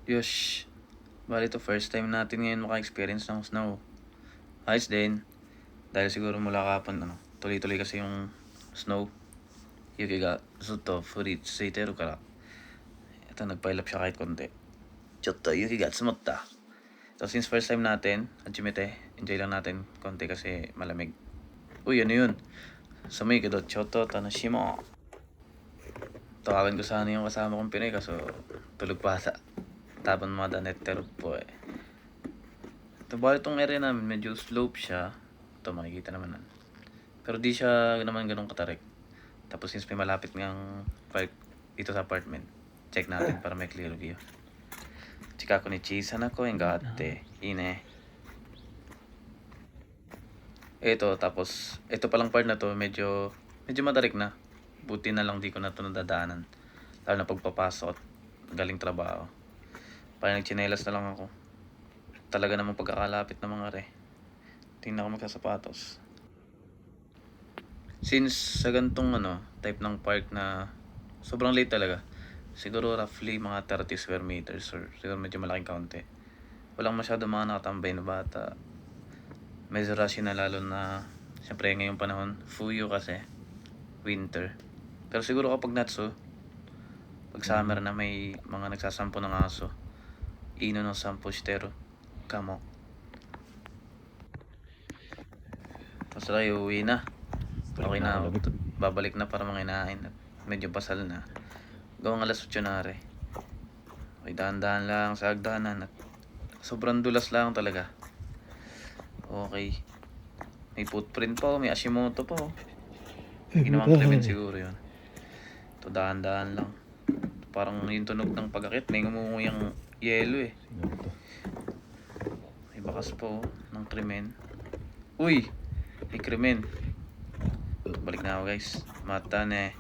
Yosh, bali to first time natin ngayon maka-experience ng snow. Ayos din. Dahil siguro mula kapon, tuloy-tuloy kasi yung snow. Yuki ga zutto tsuiteru kara. Ito, nag-pile up siya kahit konti. Chotto, yuki ga tsumotta. So, since first time natin, hajimete, enjoy lang natin konti kasi malamig. Uy, ano yun? Samay kedo, chotto tanashimo. Tawagan ko sana yung kasama kong Pinoy kaso tulog pa ata. Taban mga danetero po eh. Ito bali itong area namin, medyo slope siya. Ito makikita naman. Pero di siya naman ganun katarik. Tapos since may malapit ngang park dito sa apartment, check natin para may clear view. Chikaku ni chisan na koen ga atte, ine. Ito, tapos ito palang part na to medyo matarik na. Buti na lang di ko na ito nadadaanan. Lalo na pagpapasok at galing trabaho. Parang nagchinelas na lang ako. Talaga namang pagkakalapit ng mga re. Tingnan ko magsasapatos. Since sa gantong type ng park na sobrang late talaga. Siguro roughly mga 30 square meters or siguro medyo malaking kaunti. Walang masyado mga nakatambay na bata. Medyo rush na lalo na siyempre ngayong panahon, fuyo kasi, winter. Pero siguro kapag natso, pag summer na may mga nagsasampo ng aso, ino ng sampo shitero, kamo. Tapos tayo uwi na. Okay na ako. Babalik na para manginain at medyo pasal na. Gawang alas 8 na rin. Okay, dahan-dahan lang sa hagdanan at sobrang dulas lang talaga. Okay. May footprint pa, may Ashimoto pa. Ginawang Clement siguro yun. Ito dahan-dahan lang. Parang yung tunog ng pag-akit, may ngumunguyang yelo eh. May bakas po ng krimen. Uy! May krimen. Balik na ako guys. Mata na eh.